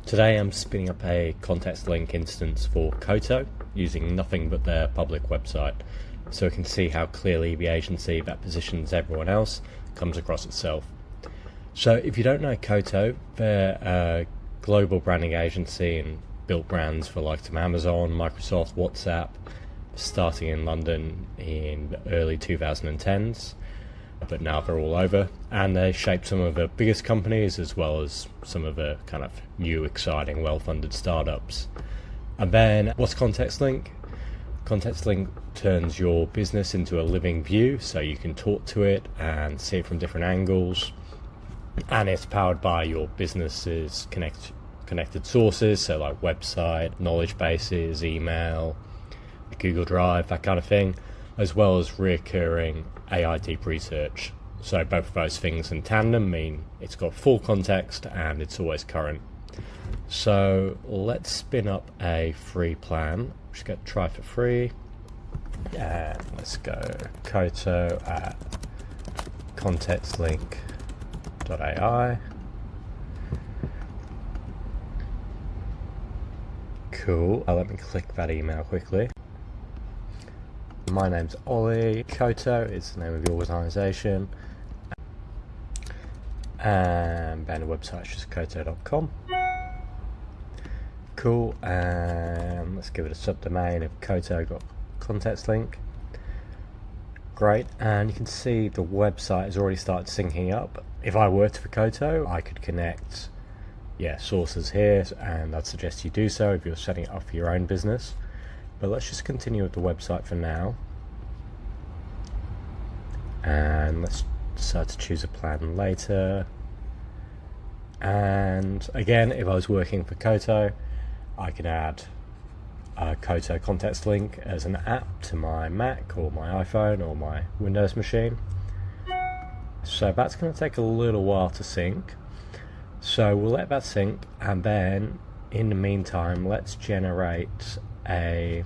Today I'm spinning up a context link instance for Koto using nothing but their public website, so we can see how clearly the agency that positions everyone else comes across itself. So if you don't know Koto, they're a global branding agency and built brands for like Amazon, Microsoft, WhatsApp, starting in London in the early 2010s. But now they're all over, and they shape some of the biggest companies as well as some of the kind of new, exciting, well-funded startups. And then what's Context Link? Context Link turns your business into a living view, so you can talk to it and see it from different angles. And it's powered by your business's connected sources, so like website, knowledge bases, email, Google Drive, that kind of thing, as well as recurring AI deep research. So both of those things in tandem mean it's got full context and it's always current. So let's spin up a free plan. Just go try for free, and let's go Koto at contextlink.ai. Cool. Let me click that email quickly. My name's Ollie. Koto is the name of the organisation, and the website's just koto.com. Cool, and let's give it a subdomain of koto.contextlink. Great, and you can see the website has already started syncing up. If I worked for Koto, I could connect sources here, and I'd suggest you do so if you're setting it up for your own business. But let's just continue with the website for now, and let's decide to choose a plan later. And again, if I was working for Koto, I could add a Koto Context Link as an app to my Mac or my iPhone or my Windows machine. So that's going to take a little while to sync, so we'll let that sync, and then in the meantime let's generate a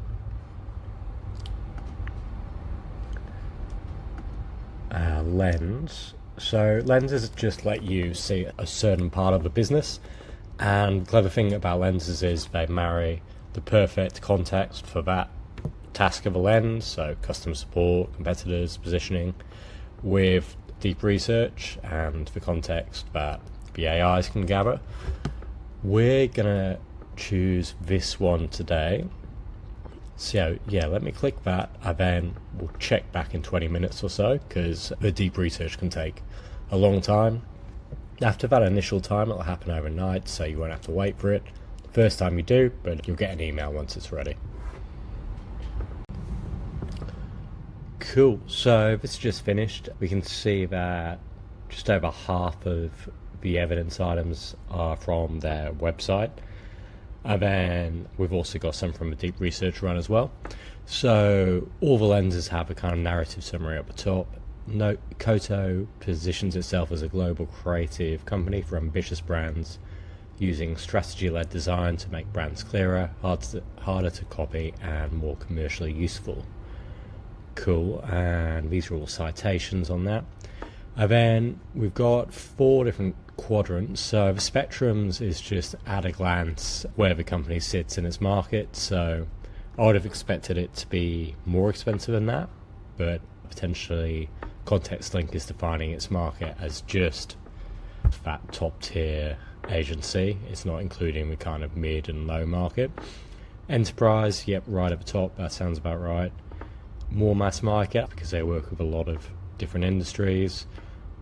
lens. So lenses just let you see a certain part of the business, and the clever thing about lenses is they marry the perfect context for that task of a lens, so customer support, competitors, positioning, with deep research and the context that the AIs can gather. We're gonna choose this one today. So let me click that, and then we'll check back in 20 minutes or so, because the deep research can take a long time. After that initial time, it'll happen overnight, so you won't have to wait for it the first time you do, but you'll get an email once it's ready. Cool, so this is just finished. We can see that just over half of the evidence items are from their website. And then we've also got some from a deep research run as well. So all the lenses have a kind of narrative summary at the top. Note, Koto positions itself as a global creative company for ambitious brands, using strategy-led design to make brands clearer, harder to copy, and more commercially useful. Cool, and these are all citations on that. And then we've got 4 different quadrants. So the spectrums is just at a glance where the company sits in its market. So I would have expected it to be more expensive than that, but potentially Context Link is defining its market as just that top tier agency. It's not including the kind of mid and low market. Enterprise, yep, right at the top, that sounds about right. More mass market, because they work with a lot of different industries.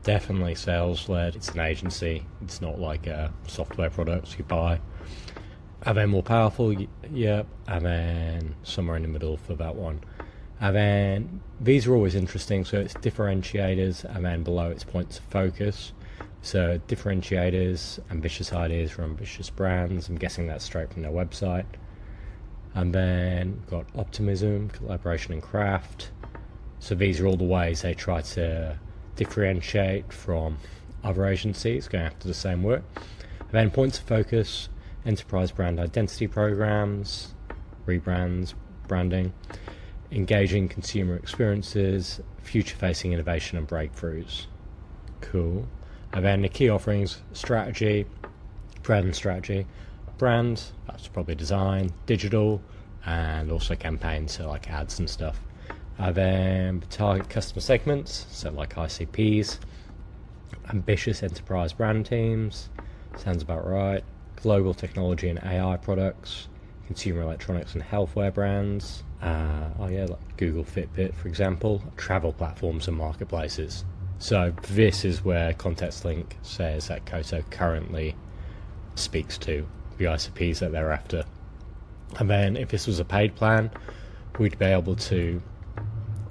Definitely sales led. It's an agency, it's not like a software products you buy. And then more powerful, yep, and then somewhere in the middle for that one. And then these are always interesting, so it's differentiators, and then below it's points of focus. So differentiators, ambitious ideas for ambitious brands. I'm guessing that's straight from their website. And then we've got optimism, collaboration and craft. So these are all the ways they try to differentiate from other agencies going after the same work. And then points of focus, enterprise brand identity programs, rebrands, branding, engaging consumer experiences, future-facing innovation and breakthroughs. Cool. And then the key offerings, strategy, brand strategy, brand, that's probably design, digital, and also campaigns, so like ads and stuff. Then target customer segments, so like ICPs, ambitious enterprise brand teams, sounds about right, global technology and AI products, consumer electronics and healthware brands, like Google Fitbit, for example, travel platforms and marketplaces. So this is where Context Link says that Koto currently speaks to the ICPs that they're after. And then if this was a paid plan, we'd be able to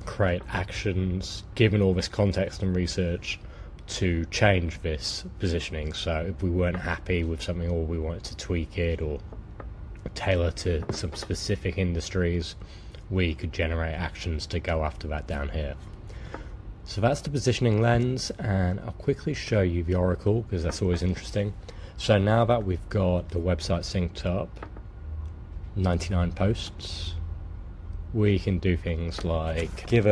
create actions, given all this context and research, to change this positioning. So if we weren't happy with something, or we wanted to tweak it or tailor to some specific industries, we could generate actions to go after that down here. So that's the positioning lens, and I'll quickly show you the Oracle because that's always interesting. So now that we've got the website synced up, 99 posts, we can do things like give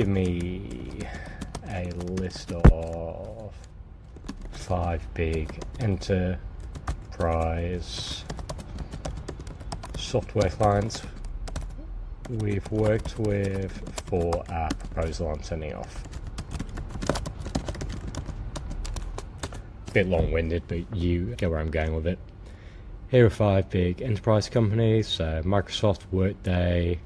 me a list of 5 big enterprise software clients we've worked with for our proposal I'm sending off. Bit long-winded, but you get where I'm going with it. Here are 5 big enterprise companies, so Microsoft, Workday,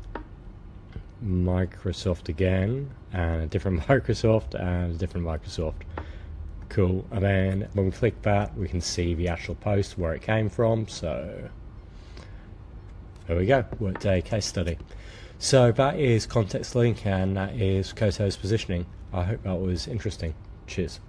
Microsoft again, and a different Microsoft, and a different Microsoft. Cool. And then when we click that, we can see the actual post, where it came from. So there we go, Workday case study. So that is Context Link, and that is Koto's positioning. I hope that was interesting. Cheers.